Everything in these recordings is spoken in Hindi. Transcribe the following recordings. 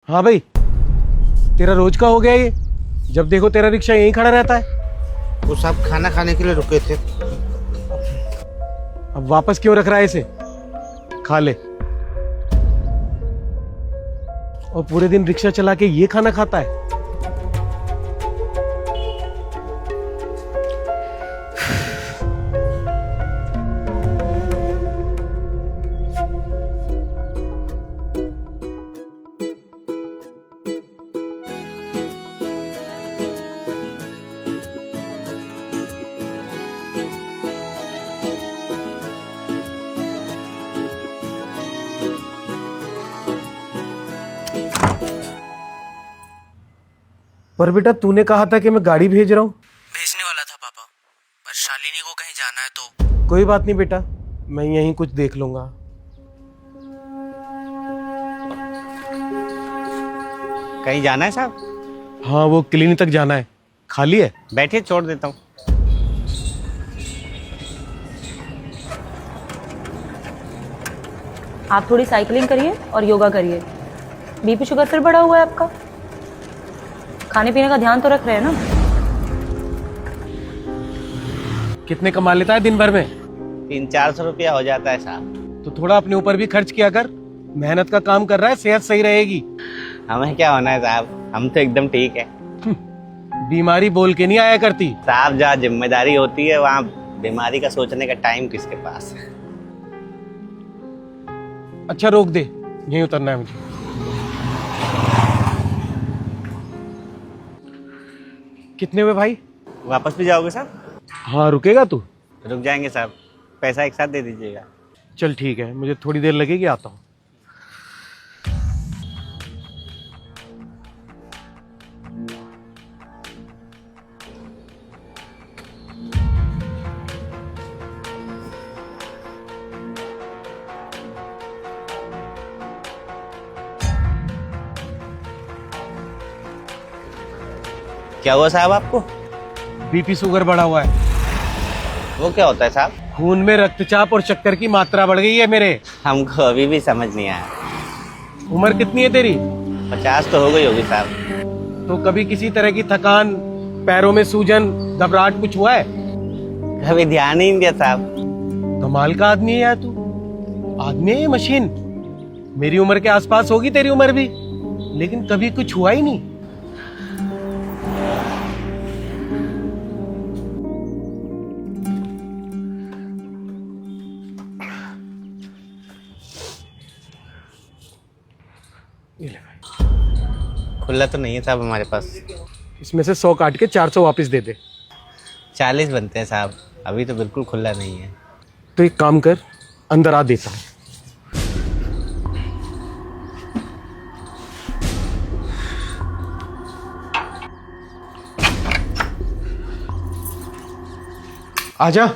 हाँ भाई, तेरा रोज का हो गया ये। जब देखो तेरा रिक्शा यहीं खड़ा रहता है। वो साहब खाना खाने के लिए रुके थे। अब वापस क्यों रख रहा है इसे? खा ले। और पूरे दिन रिक्शा चला के ये खाना खाता है। पर बेटा, तूने कहा था कि मैं गाड़ी भेज रहा हूं। भेजने वाला था पापा, पर शालिनी को कहीं जाना है तो। कोई बात नहीं बेटा, मैं यहीं कुछ देख लूंगा। कहीं जाना है साहब? हाँ, वो क्लिनिक तक जाना है। खाली है? बैठिए, छोड़ देता हूँ। आप थोड़ी साइकिलिंग करिए और योगा करिए। बीपी शुगर फिर बढ़ा हुआ है आपका। खाने पीने का ध्यान तो रख रहे हैं ना? कितने कमा लेता है दिन भर में? 300-400 रुपया हो जाता है साहब। तो थोड़ा अपने ऊपर भी खर्च किया कर। मेहनत का काम कर रहा है, सेहत सही रहेगी। हमें क्या होना है साहब, हम तो एकदम ठीक है। बीमारी बोल के नहीं आया करती साहब। जहाँ जिम्मेदारी होती है वहाँ बीमारी का सोचने का टाइम किसके पास है। अच्छा रोक दे, यहीं उतरना है मुझे। कितने हुए भाई? वापस भी जाओगे साहब? हाँ, रुकेगा तू? रुक जाएंगे साहब, पैसा एक साथ दे दीजिएगा। चल ठीक है, मुझे थोड़ी देर लगेगी, आता हूँ। क्या हुआ साहब आपको? बीपी शुगर बढ़ा हुआ है। वो क्या होता है साहब? खून में रक्तचाप और शक्कर की मात्रा बढ़ गई है मेरे। हमको अभी भी समझ नहीं आया। उम्र कितनी है तेरी? 50 तो हो गई होगी साहब। तो कभी किसी तरह की थकान, पैरों में सूजन, घबराहट कुछ हुआ है? कभी ध्यान ही नहीं दिया साहब। कमाल का आदमी है यार तू। आदमी है ये मशीन। मेरी उम्र के आसपास होगी तेरी उम्र भी, लेकिन कभी कुछ हुआ ही नहीं। ये ले भाई। खुला तो नहीं है साहब हमारे पास। इसमें से 100 काट के 400 वापस दे दे। 40 बनते हैं साहब, अभी तो बिल्कुल खुला नहीं है। तो एक काम कर, अंदर आ, देता हूं। आजा।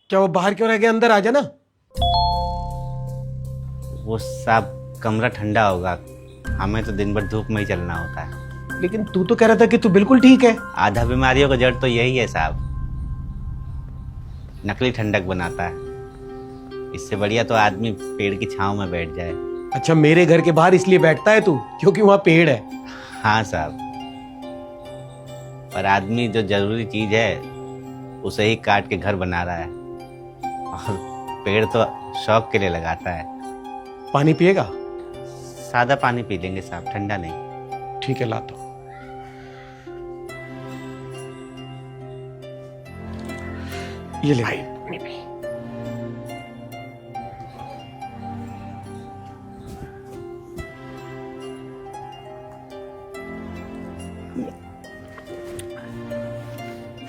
क्या वो बाहर क्यों रह गया? अंदर आजा ना। वो साहब कमरा ठंडा होगा, हमें तो दिन भर धूप में ही चलना होता है। लेकिन तू तो कह रहा था कि तू बिल्कुल ठीक है। आधा बीमारियों का जड़ तो यही है साहब, नकली ठंडक बनाता है। इससे बढ़िया तो आदमी पेड़ की छांव में बैठ जाए। अच्छा, मेरे घर के बाहर इसलिए बैठता है तू क्योंकि वहां पेड़ है? हाँ साहब, पर आदमी जो जरूरी चीज है उसे ही काट के घर बना रहा है, और पेड़ तो शौक के लिए लगाता है। पानी पिएगा? सादा पानी पी लेंगे साहब, ठंडा नहीं। ठीक है, लाता हूं। ये ले भाई।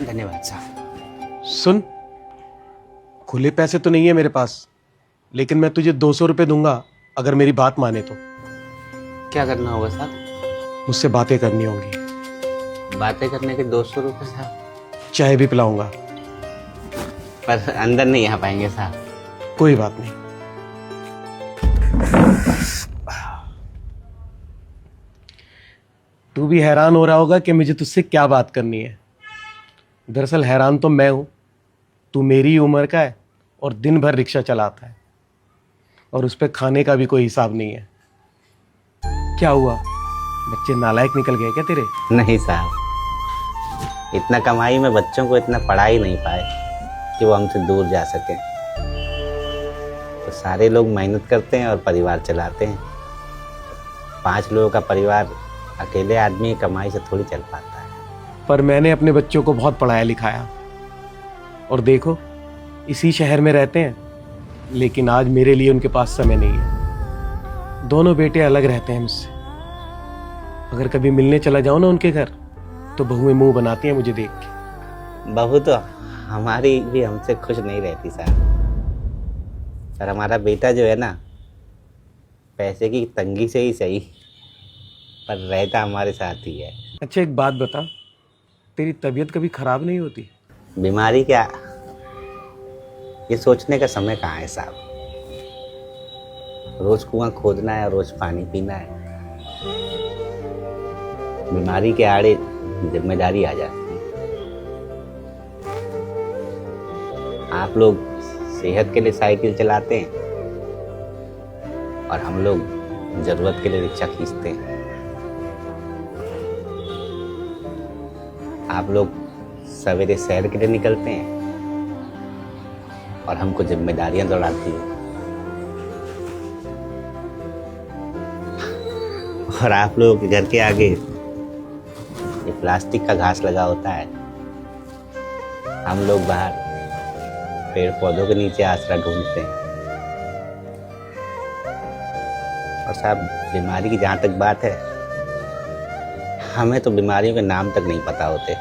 धन्यवाद साहब। सुन, खुले पैसे तो नहीं है मेरे पास, लेकिन मैं तुझे 200 रुपए दूंगा अगर मेरी बात माने तो। क्या करना होगा साहब? मुझसे बातें करनी होंगी। बातें करने के 200 रुपये साहब? चाय भी पिलाऊंगा। पर अंदर नहीं आ पाएंगे साहब। कोई बात नहीं। तू भी हैरान हो रहा होगा कि मुझे तुझसे क्या बात करनी है। दरअसल हैरान तो मैं हूं। तू मेरी उम्र का है और दिन भर रिक्शा चलाता है। और उस पे खाने का भी कोई हिसाब नहीं है। क्या हुआ, बच्चे नालायक निकल गए क्या तेरे? नहीं साहब, इतना कमाई में बच्चों को इतना पढ़ा ही नहीं पाए कि वो हमसे दूर जा सके। तो सारे लोग मेहनत करते हैं और परिवार चलाते हैं। 5 लोगों का परिवार अकेले आदमी की कमाई से थोड़ी चल पाता है। पर मैंने अपने बच्चों को बहुत पढ़ाया लिखाया, और देखो इसी शहर में रहते हैं, लेकिन आज मेरे लिए उनके पास समय नहीं है। दोनों बेटे अलग रहते हैं मुझसे। अगर कभी मिलने चला जाऊं ना उनके घर, तो बहुएं मुंह बनाती हैं मुझे देख के। बहू तो हमारी भी हमसे खुश नहीं रहती साहब, पर हमारा बेटा जो है ना, पैसे की तंगी से ही सही, पर रहता हमारे साथ ही है। अच्छा एक बात बता, तेरी तबीयत कभी खराब नहीं होती? बीमारी क्या, ये सोचने का समय कहाँ है साहब। रोज कुआं खोदना है और रोज पानी पीना है। बीमारी के आड़े जिम्मेदारी आ जाती है। आप लोग सेहत के लिए साइकिल चलाते हैं और हम लोग जरूरत के लिए रिक्शा खींचते हैं। आप लोग सवेरे सैर के लिए निकलते हैं और हमको जिम्मेदारियां दौड़ाती हैं। और आप लोगों के घर के आगे ये प्लास्टिक का घास लगा होता है, हम लोग बाहर पेड़ पौधों के नीचे आसरा ढूंढते हैं। और साहब, बीमारी की जहाँ तक बात है, हमें तो बीमारियों के नाम तक नहीं पता होते,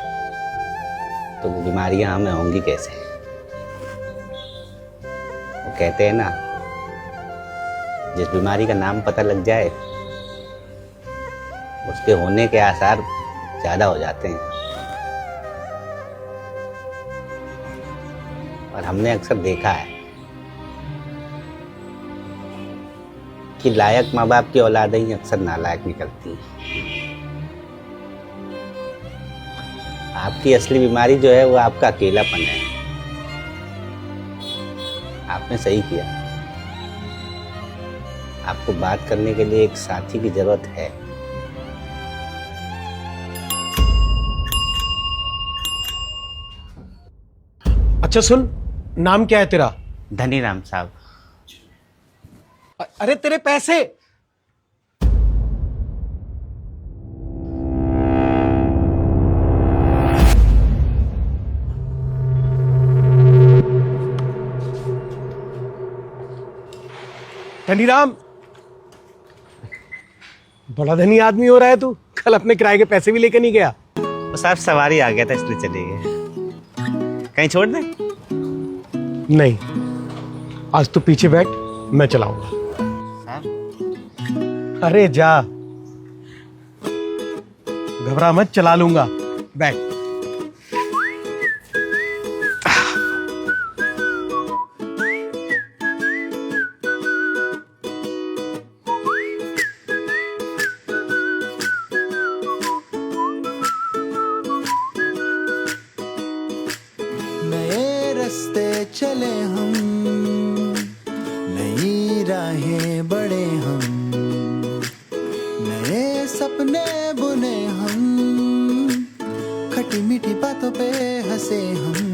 तो वो बीमारियां हमें होंगी कैसे? वो कहते हैं ना, जिस बीमारी का नाम पता लग जाए उसके होने के आसार ज्यादा हो जाते हैं। और हमने अक्सर देखा है कि लायक माँ बाप की औलादें ही अक्सर नालायक निकलती हैं। आपकी असली बीमारी जो है वो आपका अकेलापन है। आपने सही किया, आपको बात करने के लिए एक साथी की जरूरत है। अच्छा सुन, नाम क्या है तेरा? धनीराम साहब। अरे तेरे पैसे। धनीराम, बड़ा धनी आदमी हो रहा है तू। कल अपने किराए के पैसे भी लेकर नहीं गया। वो साहब सवारी आ गया था इसलिए चले गए। कहीं छोड़ दें? नहीं, आज तू पीछे बैठ, मैं चलाऊंगा। साहब, अरे जा, घबरा मत, चला लूंगा, बैठ। नए रास्ते चले हम, नई राहें बढ़े हम, नए सपने बुने हम, खटी मीठी बातों पे हंसे हम।